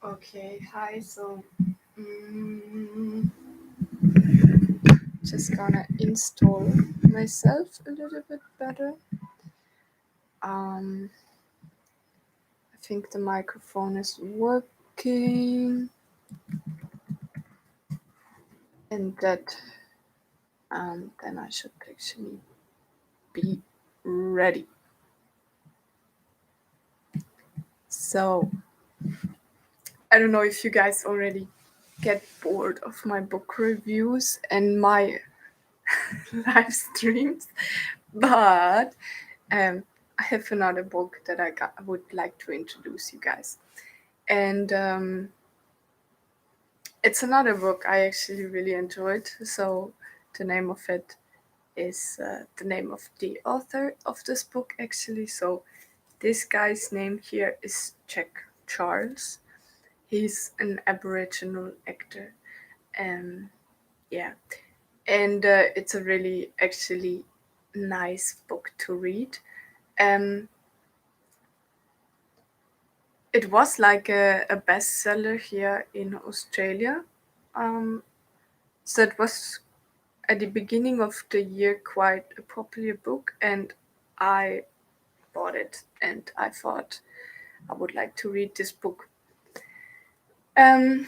Okay, hi. Mm, just gonna install myself a little bit better. I think the microphone is working, and then I should actually be ready. So, I don't know if you guys already get bored of my book reviews and my live streams, but I have another book that I would like to introduce you guys. And it's another book I actually really enjoyed. So the name of it is the name of the author of this book, actually. So this guy's name here is Jack Charles. He's an Aboriginal actor. Yeah. And it's a really actually nice book to read. Um, it was like a bestseller here in Australia. So it was at the beginning of the year quite a popular book, and I bought it and I thought I would like to read this book. I'm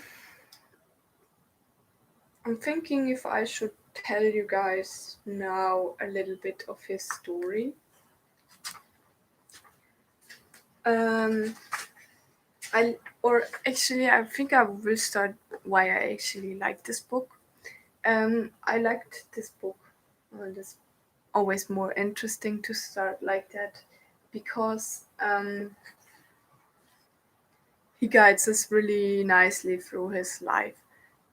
thinking if I should tell you guys now a little bit of his story. I think I will start why I actually like this book. I liked this book. Well, it's always more interesting to start like that because he guides us really nicely through his life.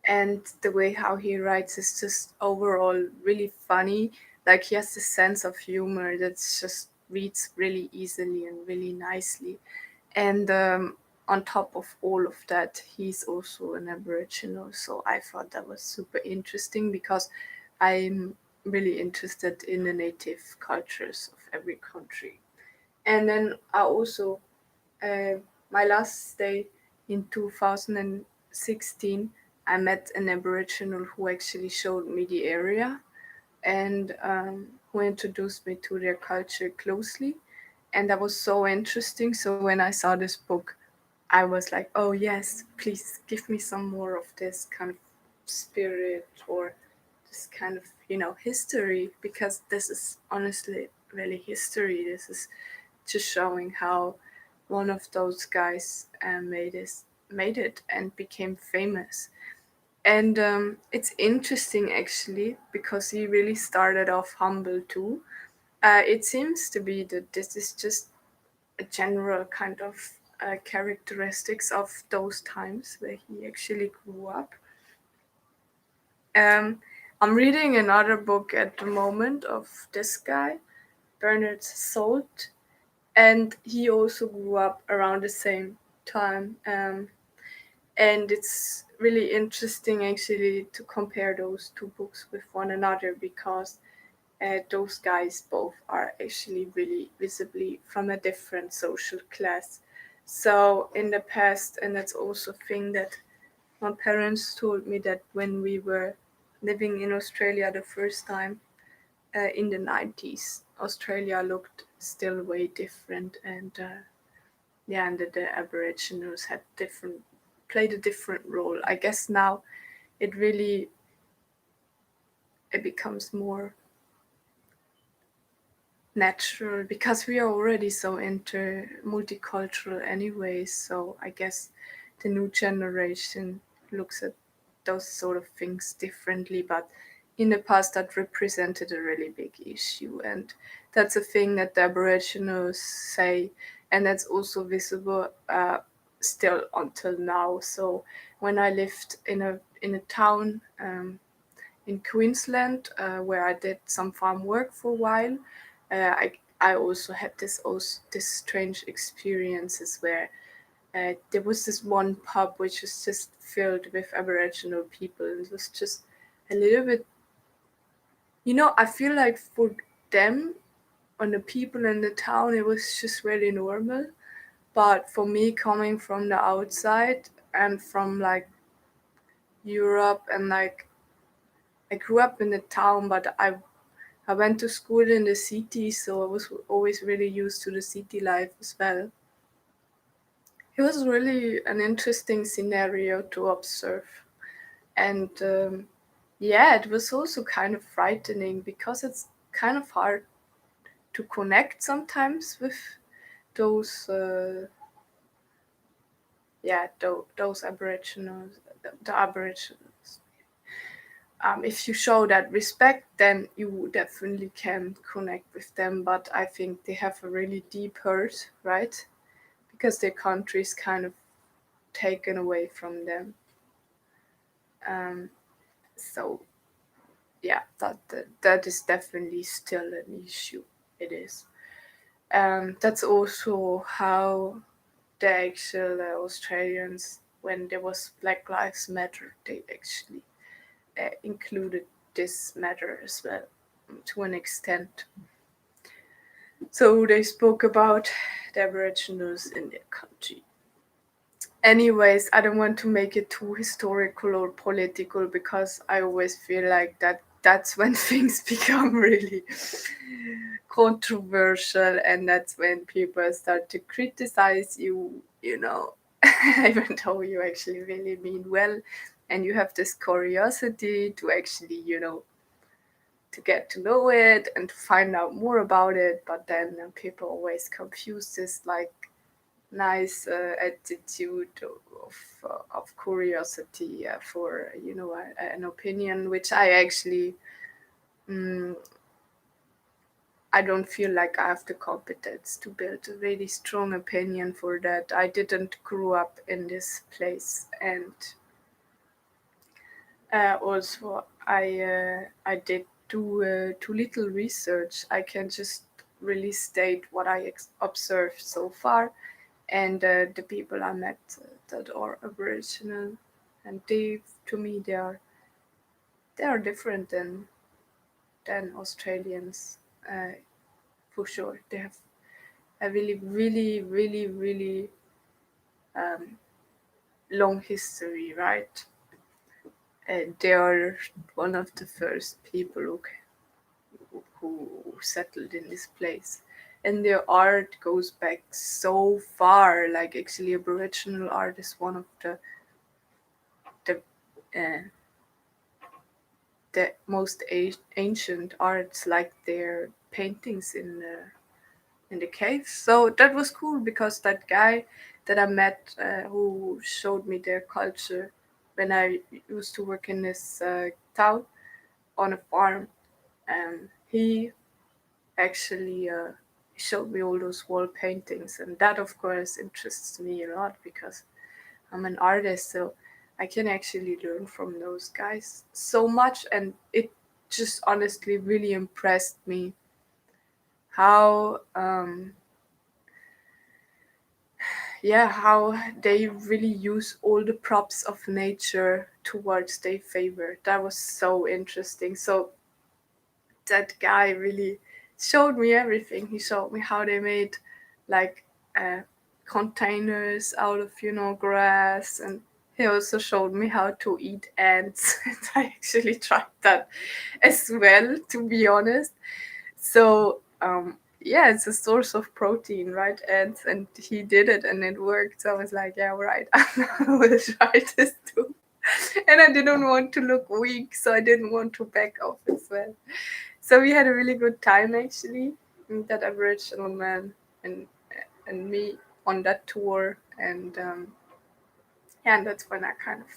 And the way how he writes is just overall really funny. Like he has this sense of humor that just reads really easily and really nicely. And on top of all of that, he's also an Aboriginal. So I thought that was super interesting because I'm really interested in the native cultures of every country. And then I also, uh, my last day in 2016, I met an Aboriginal who actually showed me the area and who introduced me to their culture closely. And that was so interesting. So when I saw this book, I was like, oh, yes, please give me some more of this kind of spirit or this kind of, history, because this is honestly really history. This is just showing how one of those guys made it and became famous. And it's interesting actually because he really started off humble too. It seems to be that this is just a general kind of characteristics of those times where he actually grew up. Um, I'm reading another book at the moment of this guy, Bernard Salt, and he also grew up around the same time. And it's really interesting actually to compare those two books with one another because those guys both are actually really visibly from a different social class. So in the past, and that's also a thing that my parents told me, that when we were living in Australia the first time in the 90s, Australia looked still way different, and yeah, and the Aboriginals had different played a different role. I guess now it really it becomes more natural because we are already so multicultural anyway. So I guess the new generation looks at those sort of things differently. But in the past, that represented a really big issue, and that's a thing that the Aboriginals say, and that's also visible still until now. So when I lived in a town in Queensland where I did some farm work for a while, I also had this strange experiences where there was this one pub which was just filled with Aboriginal people. It was just a little bit, I feel like for them, on the people in the town, it was just really normal. But for me, coming from the outside, and from like Europe, and like I grew up in the town, but I went to school in the city, so I was always really used to the city life as well. It was really an interesting scenario to observe. And yeah, it was also kind of frightening because it's kind of hard to connect sometimes with those, those Aboriginals, the Aboriginals. If you show that respect, then you definitely can connect with them. But I think they have a really deep hurt, right? Because their country is kind of taken away from them. Um, so yeah, that is definitely still an issue. It is. That's also how the actual Australians, when there was Black Lives Matter, they actually included this matter as well, to an extent. So they spoke about the Aboriginals in their country. Anyways, I don't want to make it too historical or political because I always feel like that's when things become really controversial, and that's when people start to criticize you, even though you actually really mean well, and you have this curiosity to actually, to get to know it and to find out more about it. But then people always confuse this like nice attitude of curiosity for an opinion, which I actually I don't feel like I have the competence to build a really strong opinion for that. I didn't grow up in this place, and also I did too little research. I can just really state what I observed so far, and the people I met that are Aboriginal, and they, to me, they are different than Australians, for sure. They have a really, really, really, really long history, right? And they are one of the first people who settled in this place. And their art goes back so far. Like actually, Aboriginal art is one of the uh, the most ancient arts, like their paintings in the caves. So that was cool because that guy that I met, who showed me their culture when I used to work in this town on a farm, he actually showed me all those wall paintings, and that of course interests me a lot because I'm an artist, so I can actually learn from those guys so much. And it just honestly really impressed me how how they really use all the props of nature towards their favor. That was so interesting. So that guy really showed me everything. He showed me how they made like uh, containers out of grass, and he also showed me how to eat ants. And I actually tried that as well, to be honest. So yeah, it's a source of protein, right? Ants, and he did it, and it worked. So I was like, yeah, right, I will try this too. And I didn't want to look weak, so I didn't want to back off as well. So we had a really good time actually, that Aboriginal man and me on that tour, and yeah, and that's when I kind of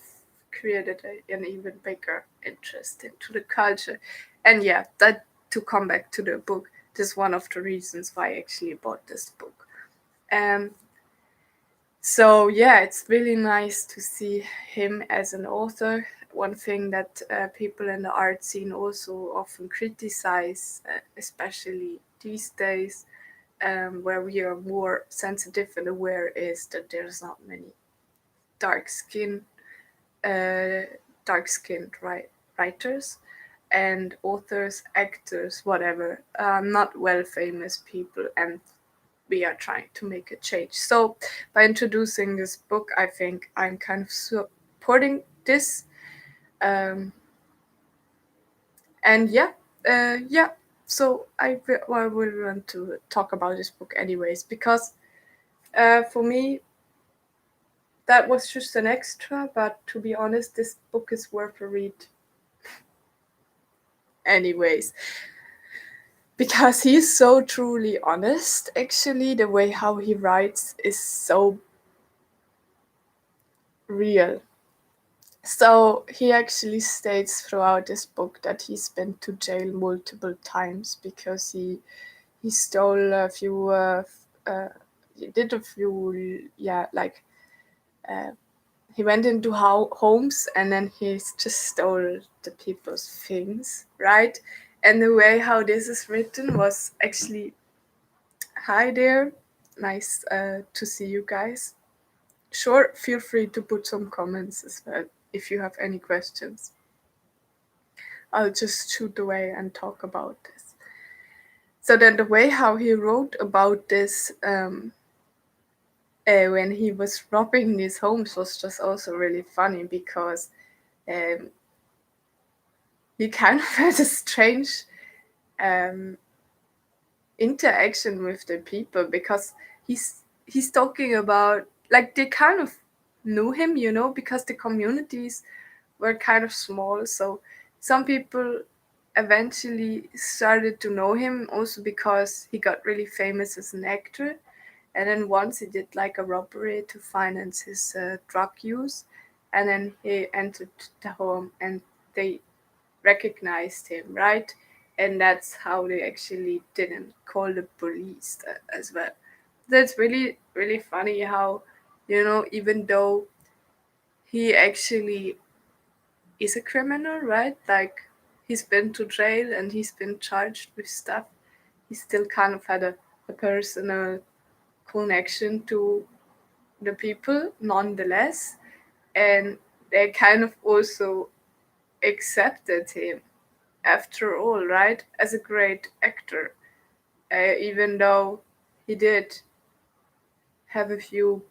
created an even bigger interest into the culture. And yeah, that, to come back to the book, this is one of the reasons why I actually bought this book. Um, so yeah, it's really nice to see him as an author. One thing that people in the art scene also often criticize, especially these days, where we are more sensitive and aware, is that there's not many dark skin, uh, dark-skinned writers and authors, actors, whatever, not well famous people. And we are trying to make a change. So by introducing this book, I think I'm kind of supporting this. Um, and yeah. So I will want to talk about this book anyways, because for me that was just an extra, but to be honest, this book is worth a read anyways, because he's so truly honest. Actually, the way how he writes is so real. So he actually states throughout this book that he's been to jail multiple times because he stole a few he did a few, yeah, like uh, he went into homes and then he just stole the people's things, right? And the way how this is written was actually, hi there, nice to see you guys. Sure, feel free to put some comments as well if you have any questions. I'll just shoot away and talk about this. So then the way how he wrote about this when he was robbing these homes was just also really funny, because um, he kind of had a strange um, interaction with the people, because he's talking about, like, they kind of knew him, because the communities were kind of small. So some people eventually started to know him also because he got really famous as an actor. And then once he did like a robbery to finance his drug use, and then he entered the home and they recognized him, right? And that's how they actually didn't call the police as well. That's really, really funny how, even though he actually is a criminal, right? Like, he's been to jail and he's been charged with stuff, he still kind of had a personal connection to the people nonetheless. And they kind of also accepted him after all, right? As a great actor, even though he did have a few,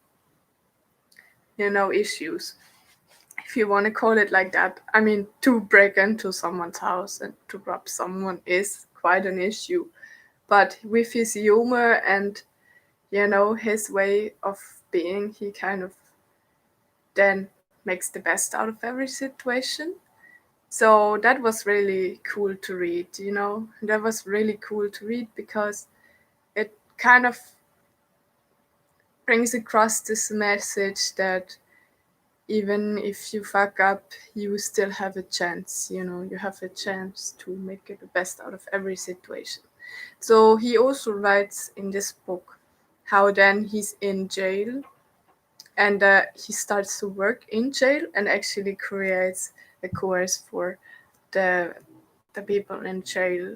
issues, if you want to call it like that. I mean, to break into someone's house and to rob someone is quite an issue. But with his humor and, his way of being, he kind of then makes the best out of every situation. So that was really cool to read, That was really cool to read because it kind of brings across this message that even if you fuck up, you still have a chance, you have a chance to make it the best out of every situation. So he also writes in this book how then he's in jail, and he starts to work in jail and actually creates a course for the people in jail,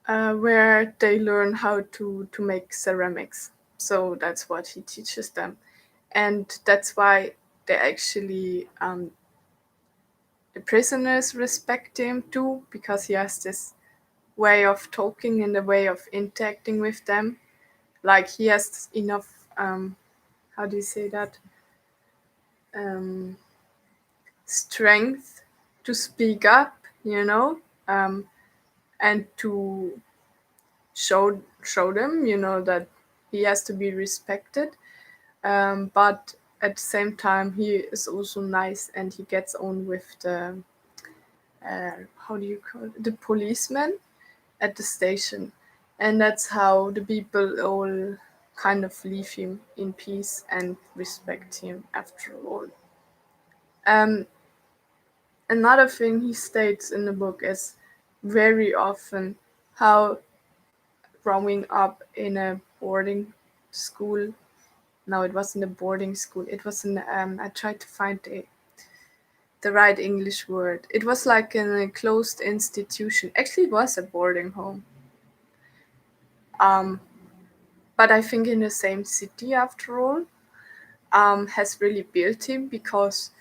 where they learn how to make ceramics. So that's what he teaches them, and that's why they actually the prisoners respect him too, because he has this way of talking and the way of interacting with them. Like, he has enough how do you say that, um, strength to speak up, and to show them, that he has to be respected. But at the same time, he is also nice and he gets on with the how do you call it? The policeman at the station, and that's how the people all kind of leave him in peace and respect him after all. Um, Another thing he states in the book is very often how growing up in a boarding school. No, it wasn't a boarding school. It was an I tried to find the right English word. It was like in a closed institution. Actually, it was a boarding home. Um, but I think in the same city after all, has really built him, because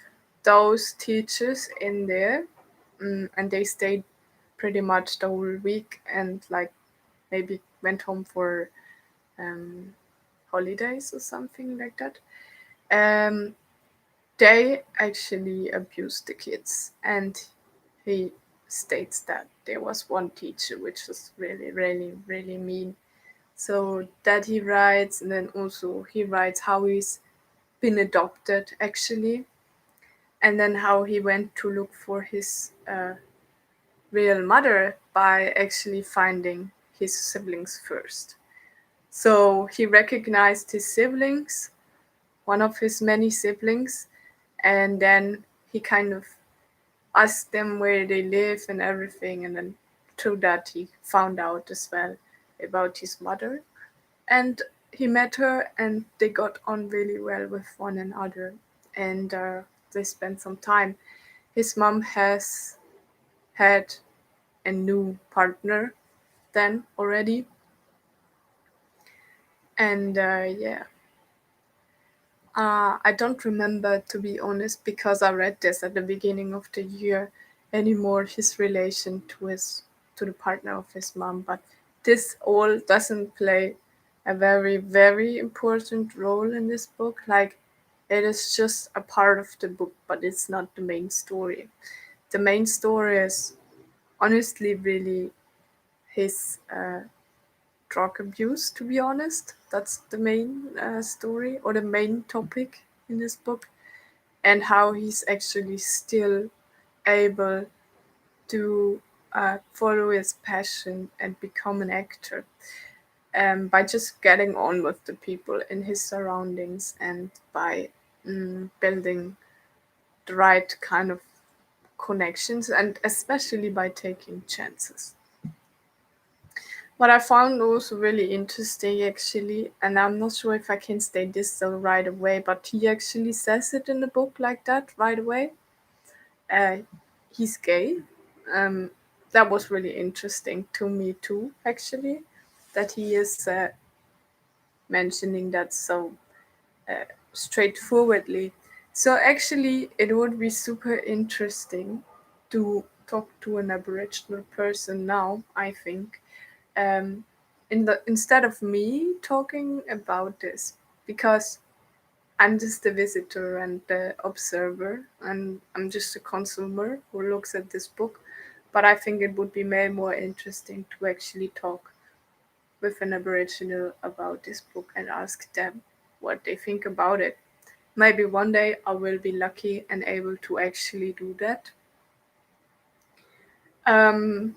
those teachers in there, and they stayed pretty much the whole week, and like maybe went home for um, holidays or something like that. Um, they actually abused the kids, and he states that there was one teacher which was really, really, really mean. So that he writes, and then also he writes how he's been adopted actually, and then how he went to look for his real mother by actually finding his siblings first. So he recognized his siblings, one of his many siblings, and then he kind of asked them where they live and everything, and then through that he found out as well about his mother. And he met her, and they got on really well with one another, and they spent some time. His mom has had a new partner then already, and yeah, I don't remember, to be honest, because I read this at the beginning of the year anymore, his relation to the partner of his mom. But this all doesn't play a very, very important role in this book. Like, it is just a part of the book, but it's not the main story. The main story is honestly really his drug abuse, to be honest. That's the main story, or the main topic in this book, and how he's actually still able to follow his passion and become an actor, by just getting on with the people in his surroundings, and by building the right kind of connections, and especially by taking chances. What I found also really interesting, actually, and I'm not sure if I can state this so right away, but he actually says it in the book like that right away. Uh, he's gay. Um, that was really interesting to me too, actually, that he is mentioning that so straightforwardly. So actually, it would be super interesting to talk to an Aboriginal person now, I think, um, instead of me talking about this, because I'm just a visitor and the observer, and I'm just a consumer who looks at this book. But I think it would be way more interesting to actually talk with an Aboriginal about this book and ask them what they think about it. Maybe one day I will be lucky and able to actually do that. Um,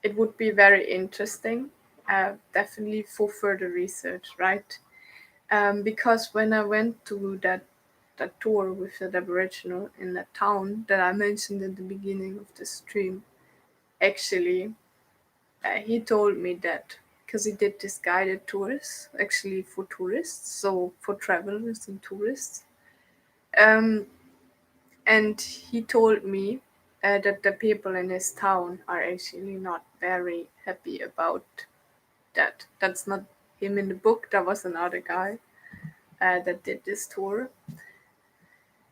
it would be very interesting, definitely for further research, right? Because when I went to that tour with the Aboriginal in that town that I mentioned at the beginning of the stream, actually, he told me that because he did this guided tours, actually for tourists, so for travelers and tourists, um, and he told me that the people in his town are actually not very happy about that. That's not him in the book. That was another guy that did this tour.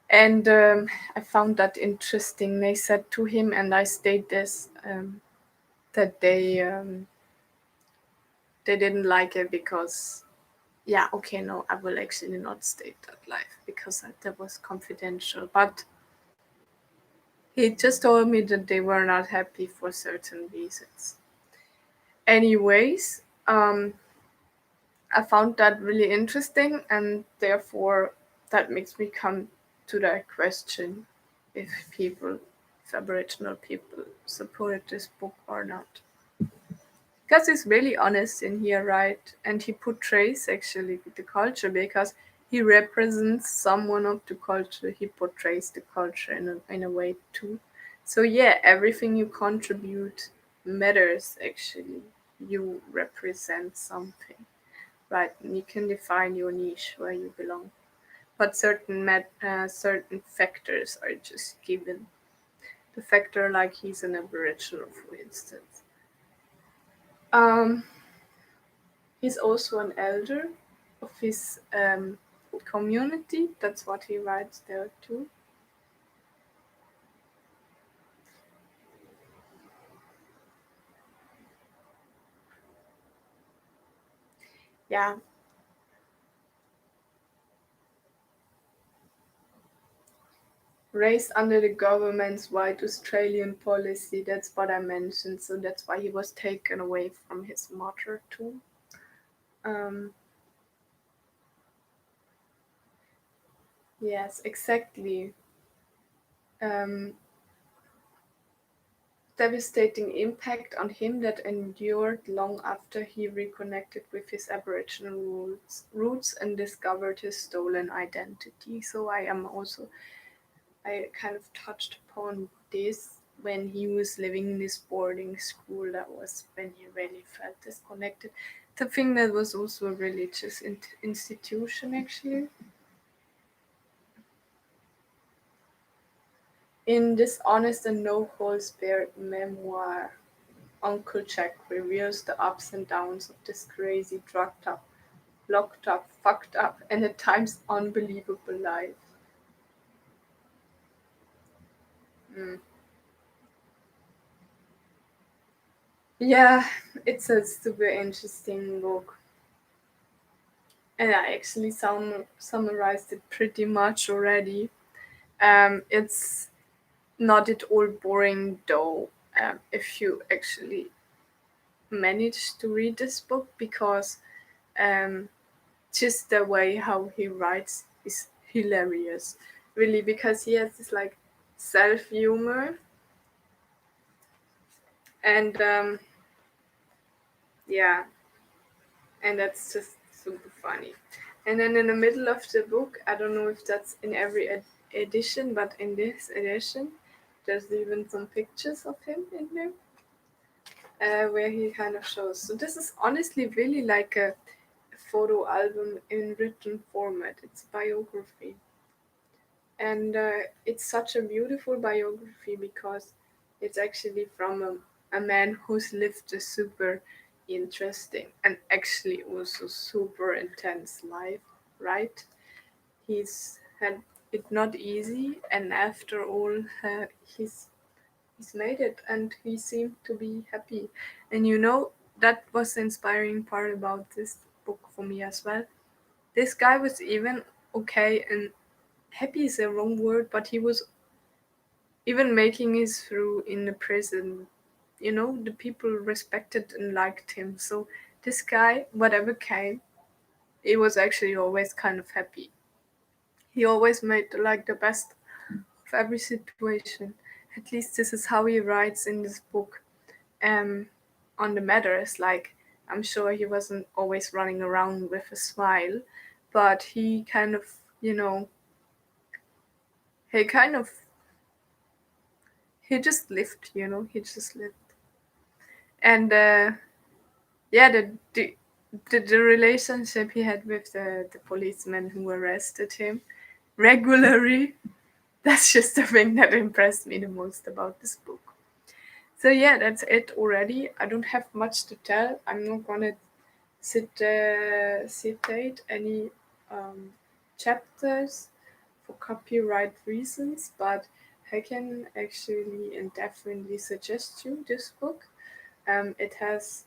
And I found that interesting. They said to him, and I state this, that they didn't like it because, yeah, okay, no, I will actually not state that live because that was confidential. But he just told me that they were not happy for certain reasons. Anyways, I found that really interesting, and therefore that makes me come to that question if people, if Aboriginal people supported this book or not. Because he's really honest in here, right? And he portrays actually the culture because he represents someone of the culture. He portrays the culture in a way too. So yeah, everything you contribute matters actually. You represent something, right? And you can define your niche where you belong. But certain factors are just given. The factor like he's an Aboriginal, for instance. Um, he's also an elder of his community. That's what he writes there too. Yeah, raised under the government's white Australian policy. That's what I mentioned. So that's why he was taken away from his mother too. Um, yes, exactly. Um, devastating impact on him that endured long after he reconnected with his Aboriginal roots and discovered his stolen identity. So I kind of touched upon this when he was living in this boarding school. That was when he really felt disconnected. The thing that was also a religious institution, actually. In this honest and no holds barred memoir, Uncle Jack reveals the ups and downs of this crazy, drugged up, locked up, fucked up, and at times unbelievable life. Mm. Yeah, it's a super interesting book. And I actually summarized it pretty much already. It's not at all boring though, if you actually manage to read this book, because um, just the way how he writes is hilarious, really, because he has this like self humor, and yeah, and that's just super funny. And then in the middle of the book, I don't know if that's in every edition, but in this edition, there's even some pictures of him in there, where he kind of shows. So this is honestly really like a photo album in written format. It's biography, and it's such a beautiful biography because it's actually from a man who's lived a super interesting and actually also super intense life, right? He's had it not easy, and after all, he's made it, and he seemed to be happy. And that was the inspiring part about this book for me as well. This guy was even okay, and happy is the wrong word, but he was even making it through in the prison. The people respected and liked him. So this guy, whatever came, he was actually always kind of happy. He always made like the best of every situation. At least this is how he writes in this book. Um, on the matters, like, I'm sure he wasn't always running around with a smile, but he kind of, you know, he kind of he just lived. He just lived. And yeah, the relationship he had with the policeman who arrested him regularly, that's just the thing that impressed me the most about this book. So yeah, that's it already. I don't have much to tell. I'm not gonna citate any um, chapters for copyright reasons, but I can actually and definitely suggest you this book. It has,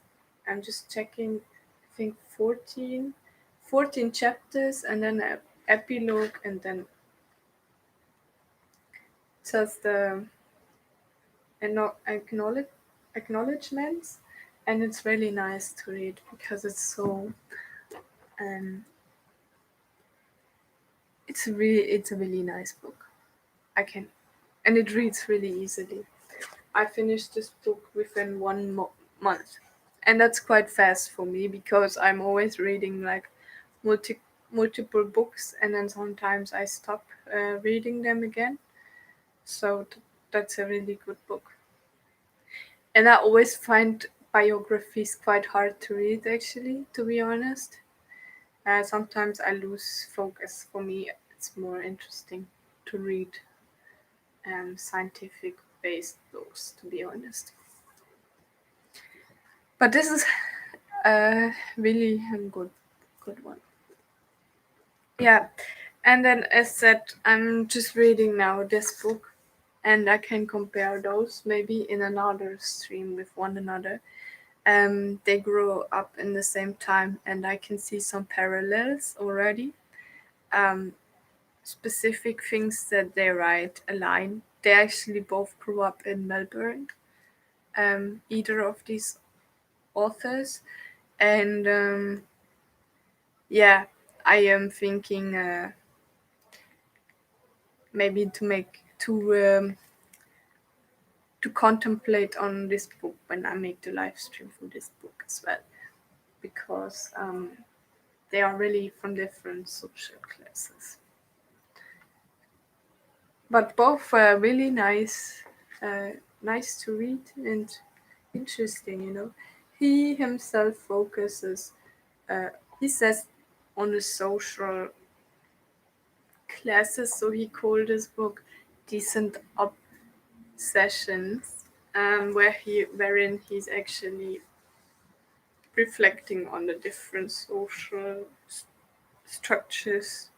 I'm just checking, I think 14 chapters, and then an epilogue, and then just the acknowledgements. And it's really nice to read because um, it's a really nice book. I can, and it reads really easily. I finished this book within month, and that's quite fast for me because I'm always reading like multiple books, and then sometimes I stop reading them again. So that's a really good book, and I always find biographies quite hard to read. Actually, to be honest, sometimes I lose focus. For me, it's more interesting to read scientific based books, to be honest. But this is really a good one. Yeah, and then as said, I'm just reading now this book, and I can compare those maybe in another stream with one another. They grew up in the same time, and I can see some parallels already. Um, Specific things that they write align. They actually both grew up in Melbourne, either of these authors. And yeah, I am thinking maybe to contemplate on this book when I make the live stream for this book as well, because they are really from different social classes. But both were really uh, nice to read and interesting. He himself focuses. He says on the social classes, so he called his book "Decent Obsessions," wherein he's actually reflecting on the different social structures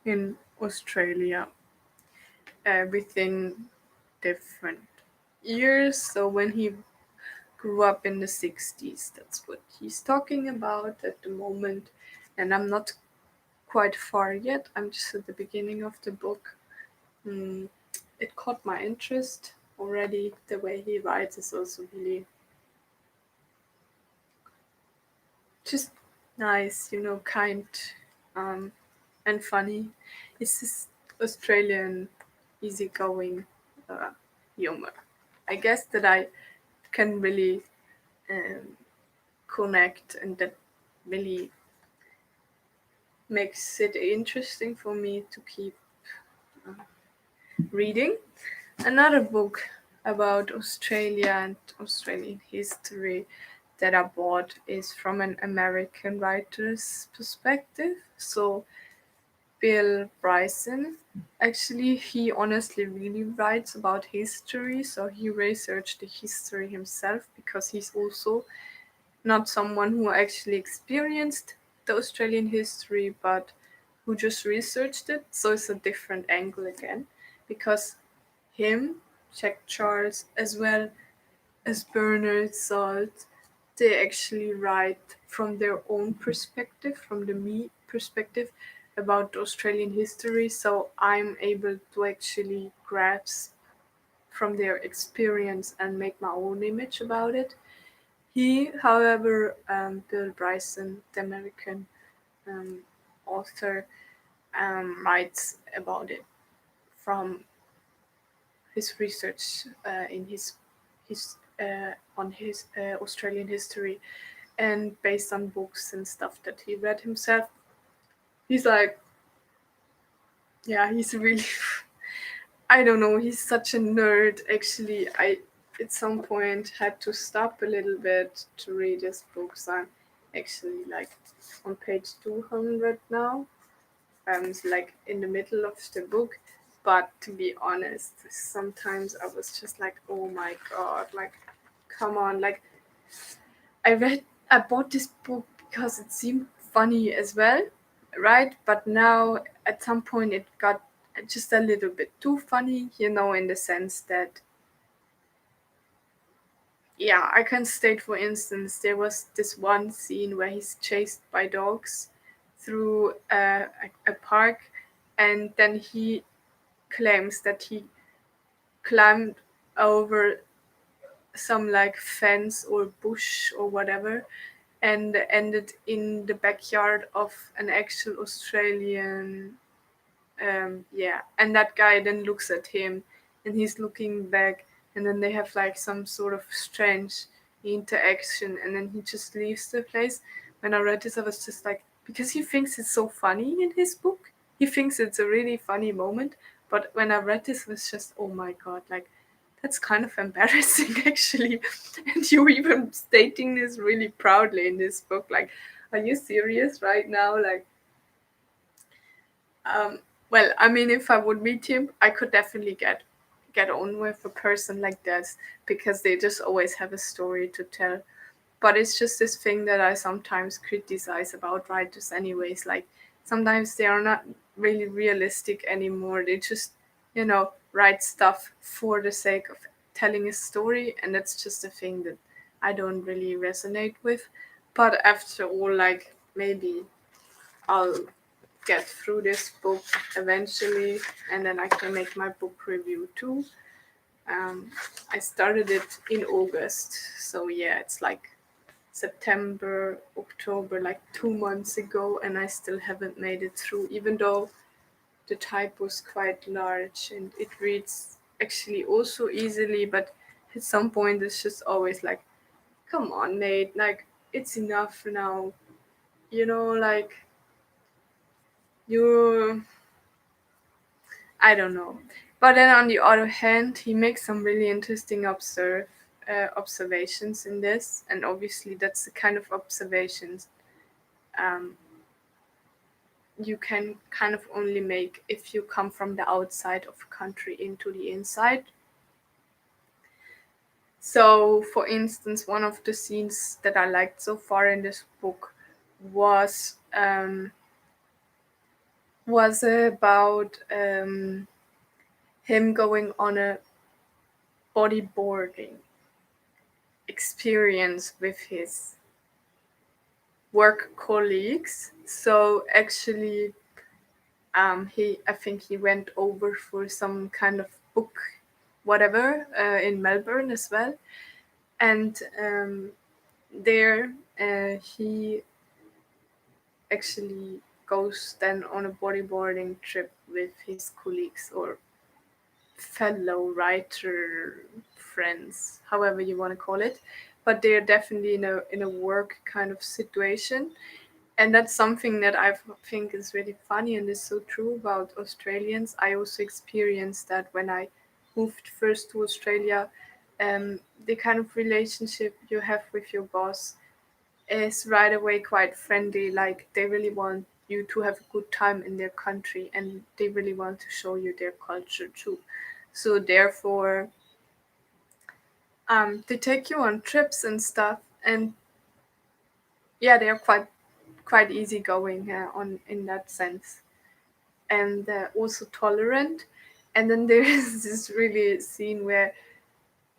in Australia within different years. So when he grew up in the 60s, that's what he's talking about at the moment. And I'm not quite far yet, I'm just at the beginning of the book. It caught my interest already. The way he writes is also really just nice, kind, um, and funny. It's this Australian, easygoing uh, humor. I guess that I can really um, connect, and that really makes it interesting for me to keep reading. Another book about Australia and Australian history that I bought is from an American writer's perspective. So Bill Bryson. Actually, he honestly really writes about history, so he researched the history himself because he's also not someone who actually experienced the Australian history, but who just researched it. So it's a different angle again, because him, Jack Charles, as well as Bernard Salt, they actually write from their own perspective, from the me perspective, about Australian history. So I'm able to actually grasp from their experience and make my own image about it. He, however, Bill Bryson, the American um, author, writes about it from his research in his on his Australian history, and based on books and stuff that he read himself. He's like, yeah, he's really, I don't know, he's such a nerd. Actually, I at some point had to stop a little bit to read his books. I'm actually like on page 200 now. It's like in the middle of the book. But to be honest, sometimes I was just like, oh my god, like, come on. Like, I bought this book because it seemed funny as well, right? But now at some point it got just a little bit too funny, in the sense that, yeah, I can state, for instance, there was this one scene where he's chased by dogs through a park, and then he claims that he climbed over some like fence or bush or whatever, and ended in the backyard of an actual Australian. Yeah, and that guy then looks at him, and he's looking back, and then they have like some sort of strange interaction, and then he just leaves the place. When I read this, I was just like, because he thinks it's so funny in his book, he thinks it's a really funny moment. But when I read this, it was just, oh my god, like, that's kind of embarrassing actually. And you even stating this really proudly in this book. Like, are you serious right now? Like, um, well, I mean, if I would meet him, I could definitely get on with a person like this, because they just always have a story to tell. But it's just this thing that I sometimes criticize about writers, anyways. Like, sometimes they are not really realistic anymore. They just, write stuff for the sake of telling a story, and that's just a thing that I don't really resonate with. But after all, like maybe I'll get through this book eventually, and then I can make my book review too. I started it in August, so yeah, it's like September, October, like 2 months ago, and I still haven't made it through, even though the type was quite large and it reads actually also easily, but at some point it's just always like, come on, Nate, like it's enough now, like you, I don't know. But then on the other hand, he makes some really interesting observations in this, and obviously that's the kind of observations um, you can kind of only make if you come from the outside of a country into the inside. So, for instance, one of the scenes that I liked so far in this book was about him going on a bodyboarding experience with his work colleagues. So actually, I think he went over for some kind of book, whatever, in Melbourne as well, and there he actually goes then on a bodyboarding trip with his colleagues or fellow writer friends, however you want to call it. But they're definitely in a work kind of situation, and that's something that I think is really funny and is so true about Australians. I also experienced that when I moved first to Australia. The kind of relationship you have with your boss is right away quite friendly. Like they really want you to have a good time in their country and they really want to show you their culture too. So therefore, they take you on trips and stuff, and yeah, they're quite easygoing on in that sense, and also tolerant. And then there is this really scene where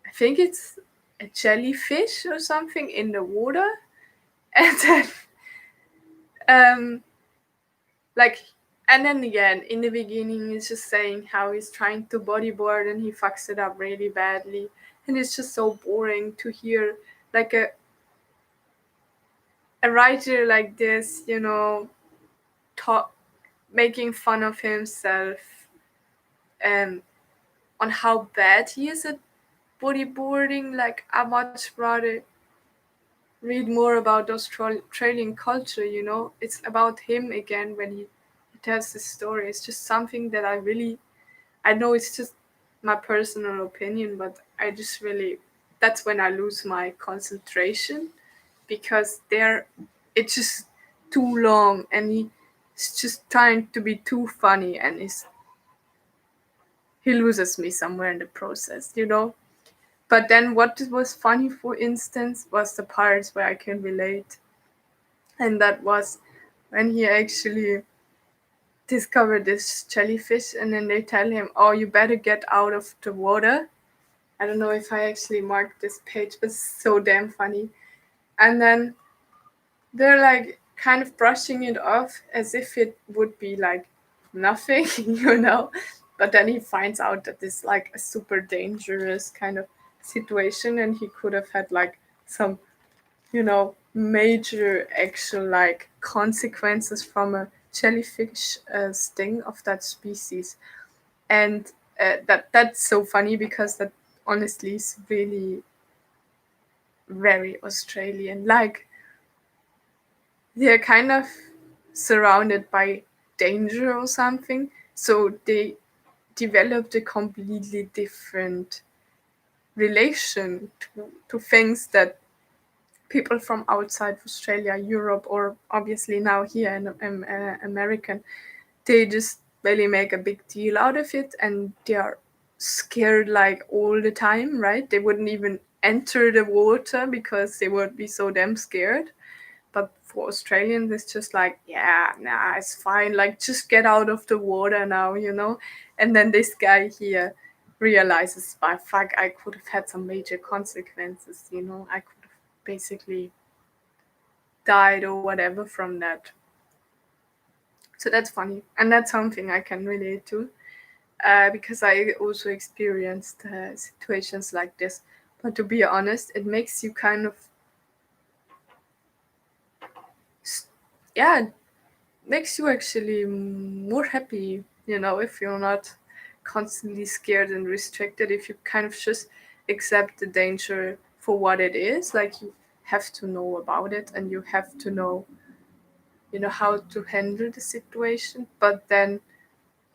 I think it's a jellyfish or something in the water, and then um, like, and then again in the beginning he's just saying how he's trying to bodyboard and he fucks it up really badly, and it's just so boring to hear like a writer like this, talk making fun of himself and on how bad he is at bodyboarding. Like I much rather read more about Australian culture, It's about him again when he tells this story. It's just something that I know it's just my personal opinion, but I just really, that's when I lose my concentration because it's just too long and he's just trying to be too funny and he loses me somewhere in the process. But then what was funny, for instance, was the parts where I can relate. And that was when he actually discovered this jellyfish and then they tell him, oh, you better get out of the water. I don't know if I actually marked this page, but it's so damn funny. And then they're like kind of brushing it off as if it would be like nothing, But then he finds out that it's like a super dangerous kind of situation and he could have had like some major actual like consequences from a jellyfish sting of that species. And that's so funny because that honestly is really very Australian. Like they're kind of surrounded by danger or something, so they developed a completely different relation to things that people from outside Australia, Europe, or obviously now here in American, they just really make a big deal out of it and they are scared like all the time, right? They wouldn't even enter the water because they would be so damn scared. But for Australians, it's just like, yeah, nah, it's fine. Like, just get out of the water now. And then this guy here realizes, by fuck, I could have had some major consequences. I could have basically died or whatever from that. So that's funny, and that's something I can relate to, because I also experienced situations like this. But to be honest, it makes you kind of, yeah, it makes you actually more happy, if you're not constantly scared and restricted, if you kind of just accept the danger for what it is. Like, you have to know about it, and you have to know, how to handle the situation. But then,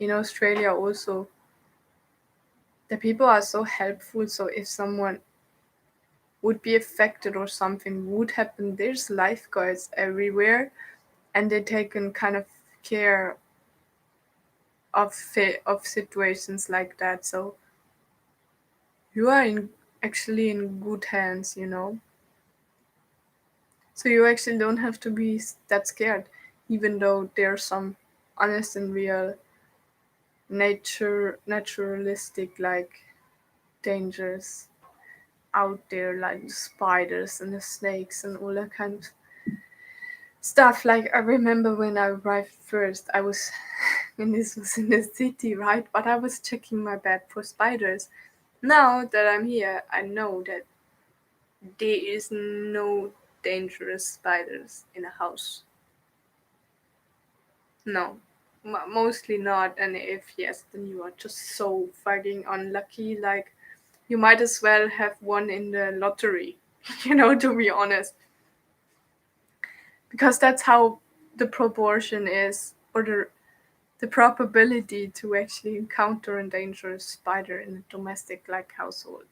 in Australia also, the people are so helpful. So if someone would be affected or something would happen, there's lifeguards everywhere, and they take in kind of care of situations like that. So you are in actually in good hands. So you actually don't have to be that scared, even though there's some honest and real naturalistic like dangers out there, like the spiders and the snakes and all that kind of stuff. Like, I remember when I arrived first, I was and this was in the city, right? But I was checking my bed for spiders. Now that I'm here, I know that there is no dangerous spiders in a house. No, mostly not. And if yes, then you are just so fucking unlucky. Like, you might as well have won in the lottery, to be honest. Because that's how the proportion is, or the probability to actually encounter a dangerous spider in a domestic like household.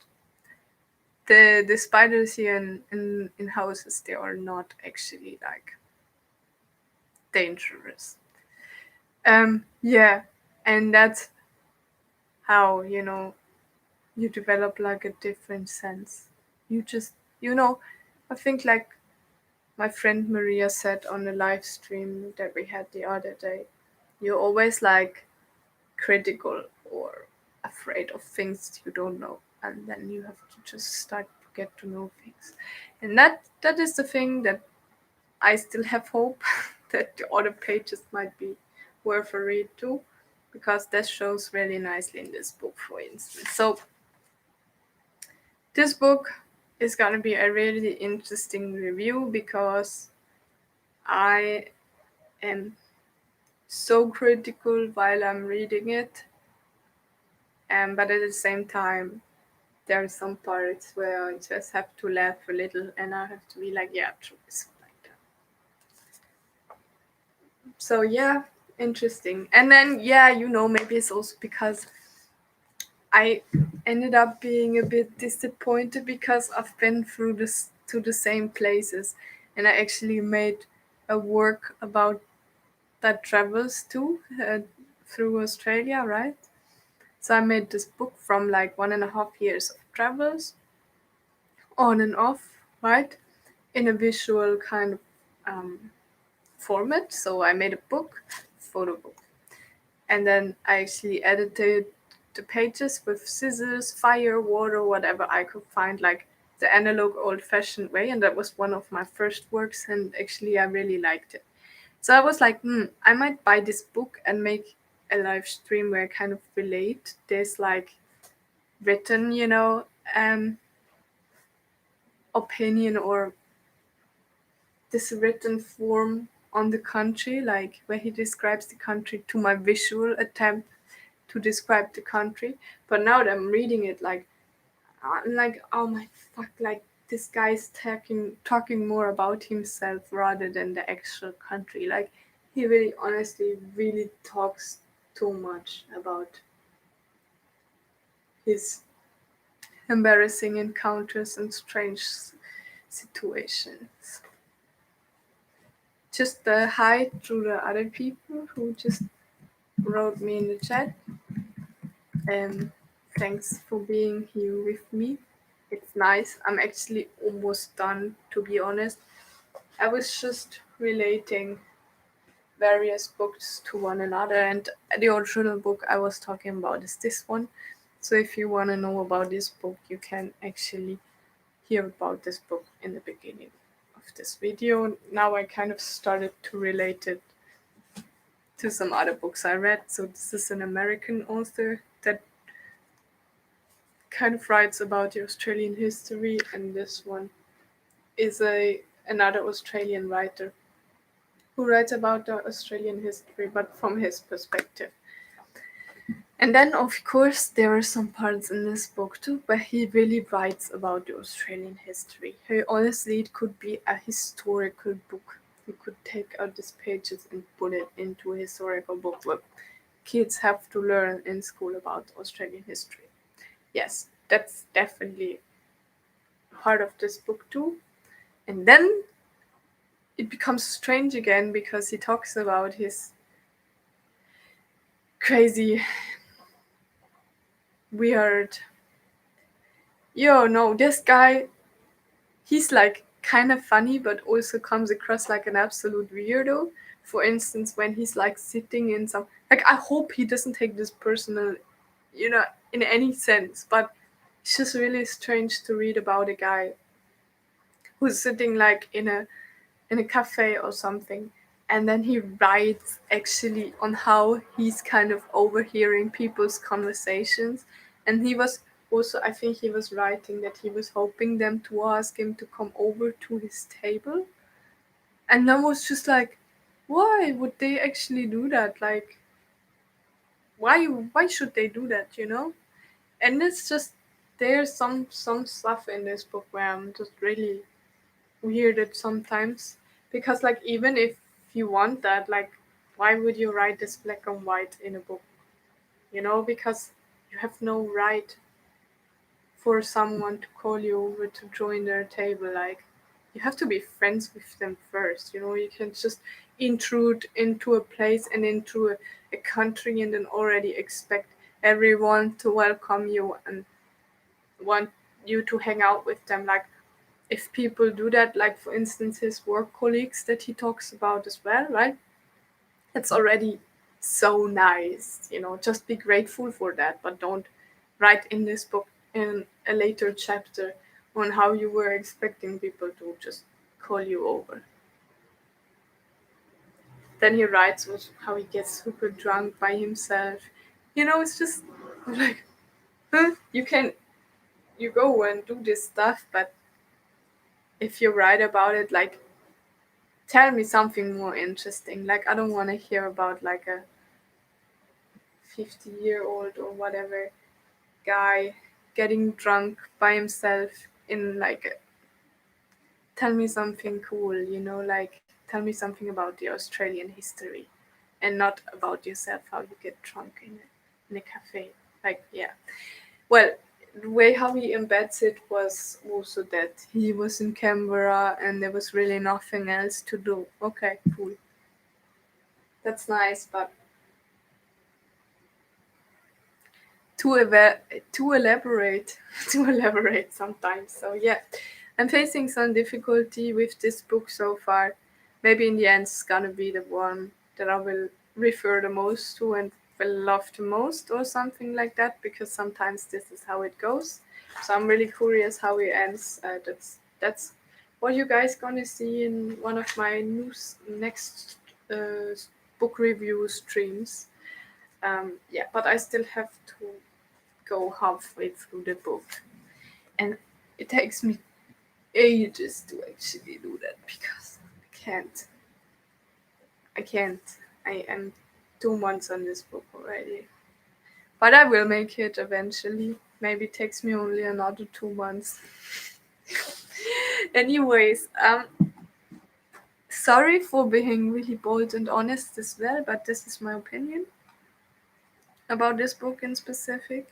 The spiders here in houses, they are not actually like dangerous. Yeah, and that's how you develop like a different sense. You just I think, like my friend Maria said on the live stream that we had the other day, you're always like critical or afraid of things you don't know, and then you have to just start to get to know things. And that is the thing that I still have hope that the other pages might be worth a read too, because that shows really nicely in this book, for instance. So this book is going to be a really interesting review, because I am so critical while I'm reading it, but at the same time, there are some parts where I just have to laugh a little, and I have to be like, yeah, true, it's like that. So yeah, interesting. And then yeah, maybe it's also because I ended up being a bit disappointed, because I've been through this to the same places, and I actually made a work about that travels too, through Australia, right? So I made this book from like 1.5 years of travels, on and off, right? In a visual kind of um, format. So I made a book, photo book, and then I actually edited the pages with scissors, fire, water, whatever I could find, like the analog old-fashioned way. And that was one of my first works, and actually I really liked it. So I was like, I might buy this book and make a live stream where I kind of relate this like written, opinion, or this written form on the country, like where he describes the country, to my visual attempt to describe the country. But now that I'm reading it, like I'm like, oh my fuck, like this guy's talking more about himself rather than the actual country. Like, he really honestly really talks too much about his embarrassing encounters and strange situations. Just the hi to the other people who just wrote me in the chat. Thanks for being here with me. It's nice. I'm actually almost done, to be honest. I was just relating various books to one another, and the original book I was talking about is this one. So if you want to know about this book, you can actually hear about this book in the beginning of this video. Now I kind of started to relate it to some other books I read. So this is an American author that kind of writes about the Australian history, and this one is another Australian writer who writes about the Australian history, but from his perspective. And then, of course, there are some parts in this book too, where he really writes about the Australian history. Honestly, it could be a historical book. You could take out these pages and put it into a historical book where kids have to learn in school about Australian history. Yes, that's definitely part of this book too. And then it becomes strange again because he talks about his crazy, weird. No, this guy, he's like kind of funny, but also comes across like an absolute weirdo. For instance, when he's like sitting in some, like, I hope he doesn't take this personal, in any sense, but it's just really strange to read about a guy who's sitting like in a cafe or something, and then he writes actually on how he's kind of overhearing people's conversations. And he was also, I think he was writing that he was hoping them to ask him to come over to his table. And I was just like, why would they actually do that? Like, why should they do that, And it's just, there's some stuff in this book where I'm just really weirded sometimes, because like, even if you want that, like, why would you write this black and white in a book, because you have no right for someone to call you over to join their table. Like, you have to be friends with them first, you can just intrude into a place and into a country and then already expect everyone to welcome you and want you to hang out with them. Like, if people do that, like for instance his work colleagues that he talks about as well, right? It's already so nice, just be grateful for that, but don't write in this book in a later chapter on how you were expecting people to just call you over. Then he writes with how he gets super drunk by himself. It's just like, you go and do this stuff, but if you write about it, like, tell me something more interesting. Like, I don't want to hear about like a 50-year-old or whatever guy getting drunk by himself in like tell me something cool, like, tell me something about the Australian history and not about yourself, how you get drunk in a cafe. Like, yeah. Well, the way how he embeds it was also that he was in Canberra and there was really nothing else to do. Okay, cool. That's nice, but to elaborate to elaborate sometimes. So yeah, I'm facing some difficulty with this book so far. Maybe in the end it's gonna be the one that I will refer the most to and will love the most or something like that, because sometimes this is how it goes. So I'm really curious how it ends. That's what you guys gonna see in one of my next uh, book review streams. Yeah, but I still have to go halfway through the book, and it takes me ages to actually do that because I can't. I am 2 months on this book already, but I will make it eventually. Maybe it takes me only another 2 months. Anyways, sorry for being really bold and honest as well, but this is my opinion about this book in specific.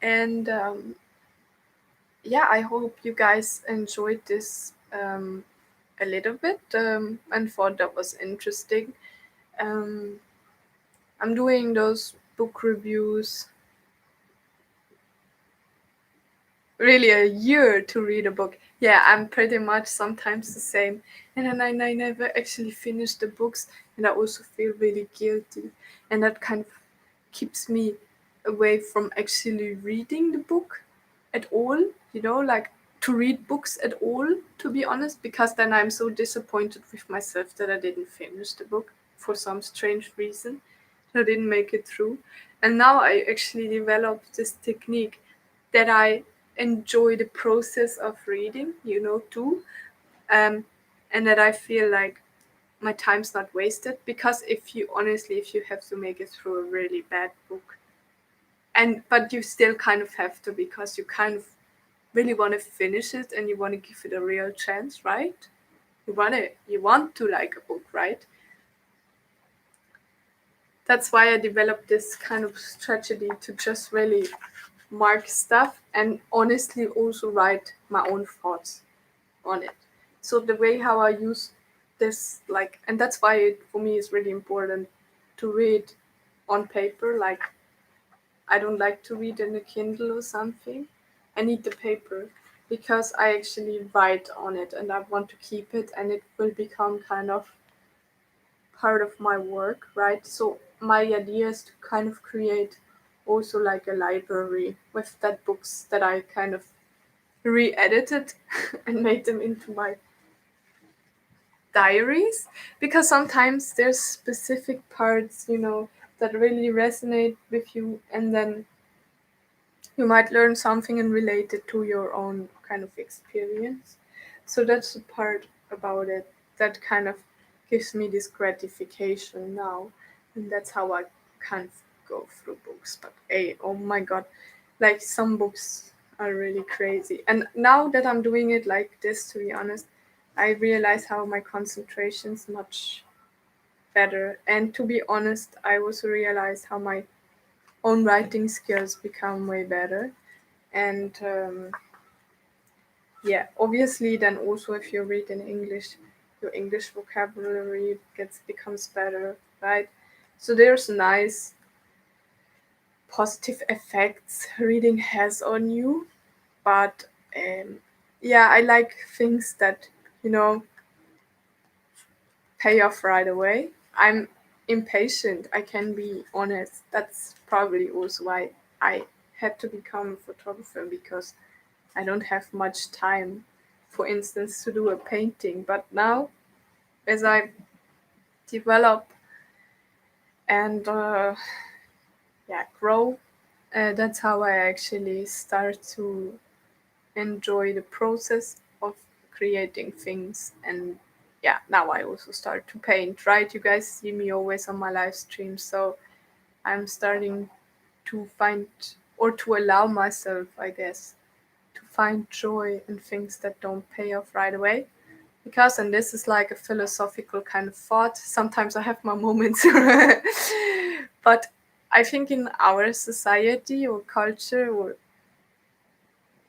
And yeah, I hope you guys enjoyed this a little bit and thought that was interesting. Um, I'm doing those book reviews really a year to read a book. Yeah, I'm pretty much sometimes the same. And then I never actually finish the books, and I also feel really guilty. And that kind of keeps me away from actually reading the book at all, like to read books at all, to be honest, because then I'm so disappointed with myself that I didn't finish the book for some strange reason. I didn't make it through. And now I actually developed this technique that I enjoy the process of reading, too. Um, and that I feel like my time's not wasted, because if you have to make it through a really bad book, but you still kind of have to, because you kind of really want to finish it and you want to give it a real chance, right? You want to like a book, right? That's why I developed this kind of strategy to just really mark stuff and honestly also write my own thoughts on it. So the way how I use this, like, and that's why it for me is really important to read on paper. Like, I don't like to read in a Kindle or something. I need the paper because I actually write on it and I want to keep it, and it will become kind of part of my work, right? So my idea is to kind of create also like a library with that books that I kind of re-edited and made them into my diaries, because sometimes there's specific parts, that really resonate with you, and then you might learn something and relate it to your own kind of experience. So that's the part about it that kind of gives me this gratification now. And that's how I kind of go through books. But hey, oh my god, like some books are really crazy. And now that I'm doing it like this, to be honest, I realize how my concentration's much better. And to be honest, I also realize how my own writing skills become way better. And yeah, obviously, then also if you read in English, your English vocabulary becomes better, right? So there's nice positive effects reading has on you, but yeah, I like things that you know pay off right away. I'm impatient. I can be honest. That's probably also why I had to become a photographer, because I don't have much time, for instance, to do a painting. But now, as I develop and grow, that's how I actually start to enjoy the process of creating things. And yeah, now I also start to paint, right? You guys see me always on my live stream, so I'm starting to find, or to allow myself, I guess, to find joy in things that don't pay off right away. Because, and this is like a philosophical kind of thought, sometimes I have my moments, but I think in our society or culture or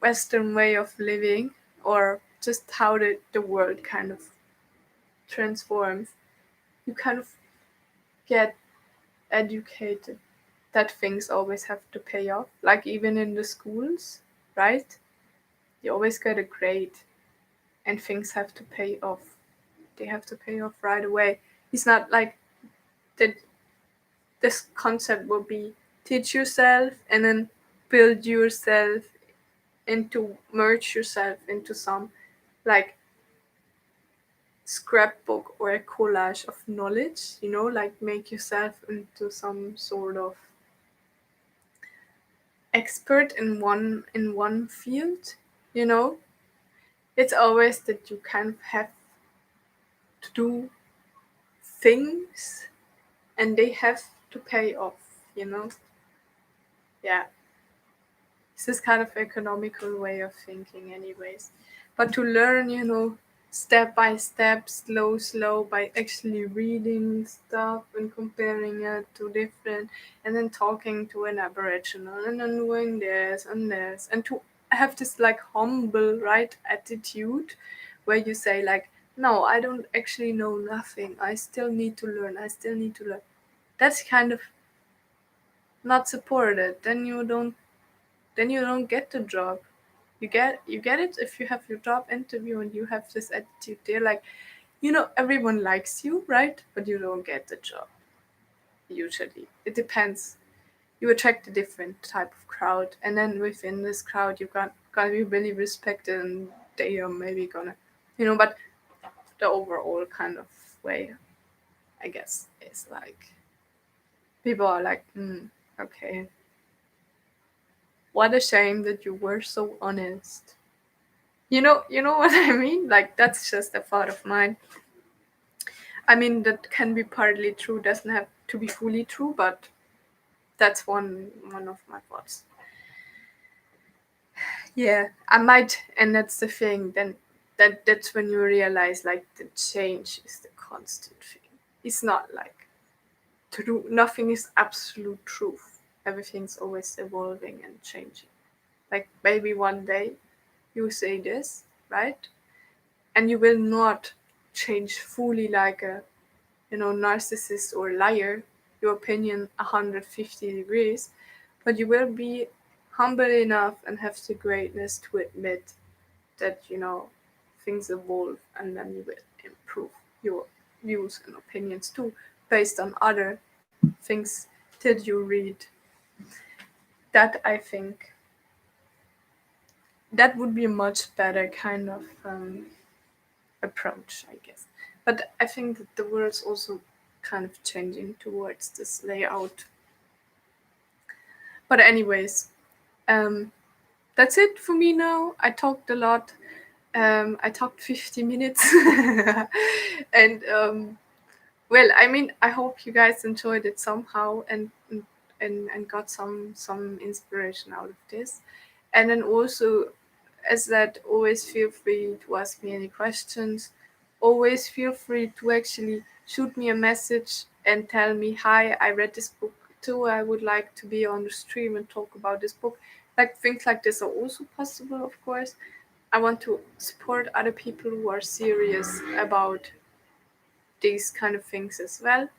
Western way of living, or just how the world kind of transforms, you kind of get educated that things always have to pay off. Like even in the schools, right? You always get a grade and things have to pay off. They have to pay off right away. It's not like that. This concept will be teach yourself and then build yourself into, merge yourself into some like scrapbook or a collage of knowledge, like make yourself into some sort of expert in one field, you know. It's always that you kind of have to do things and they have to pay off. Yeah, this is kind of economical way of thinking anyways. But to learn, step by step, slow by actually reading stuff and comparing it to different, and then talking to an aboriginal and then doing this and to have this like humble right attitude where you say like, no, I don't actually know nothing, I still need to learn. That's kind of not supported. Then you don't get the job. You get it if you have your job interview and you have this attitude. They're like, everyone likes you, right? But you don't get the job. Usually, it depends. You attract a different type of crowd, and then within this crowd, you got gonna be really respected, and they are maybe gonna, but the overall kind of way, I guess, is like people are like, okay, what a shame that you were so honest. You know what I mean? Like, that's just a thought of mine. I mean, that can be partly true, doesn't have to be fully true, but that's one of my thoughts. Yeah, I might, and that's the thing. Then that's when you realize like the change is the constant thing. It's not like true. Nothing is absolute truth. Everything's always evolving and changing. Like maybe one day you say this, right? And you will not change fully like a narcissist or liar, your opinion 150 degrees, but you will be humble enough and have the greatness to admit that, things evolve, and then you will improve your views and opinions too, based on other things that you read. That I think that would be a much better kind of approach, I guess. But I think that the world's also kind of changing towards this layout. But anyways, um, that's it for me now. I talked a lot. I talked 50 minutes, and well, I mean, I hope you guys enjoyed it somehow, and got some inspiration out of this. And then also, as that, always feel free to ask me any questions. Always feel free to actually shoot me a message and tell me, hi, I read this book too. I would like to be on the stream and talk about this book. Like, things like this are also possible, of course. I want to support other people who are serious about these kind of things as well.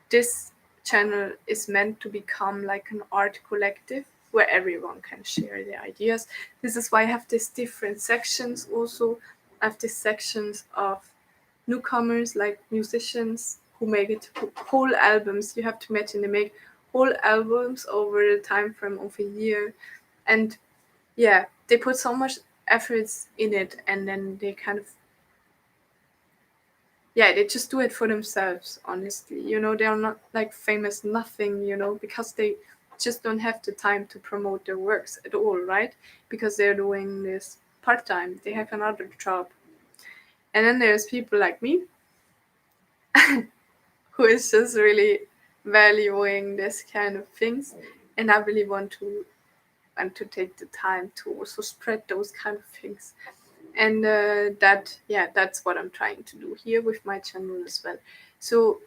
This channel is meant to become like an art collective where everyone can share their ideas. This is why I have these different sections. Also, I have these sections of newcomers, like musicians who make it whole albums. You have to imagine they make whole albums over the time frame of a year, and yeah, they put so much efforts in it, and then they kind of, yeah, they just do it for themselves, honestly. They are not like famous nothing, because they just don't have the time to promote their works at all, right? Because they're doing this part-time, they have another job. And then there's people like me who is just really valuing this kind of things, and I really want to take the time to also spread those kind of things. And that's what I'm trying to do here with my channel as well. So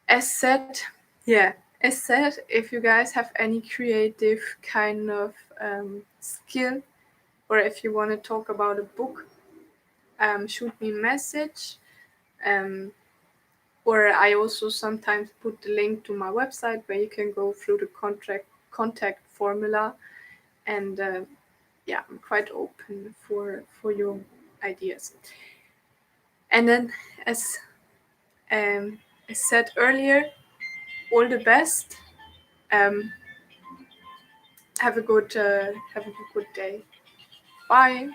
as said, if you guys have any creative kind of skill, or if you want to talk about a book, shoot me a message. Or I also sometimes put the link to my website where you can go through the contact formula. And I'm quite open for your ideas. And then, as said earlier, all the best. Um, have a good day. Bye.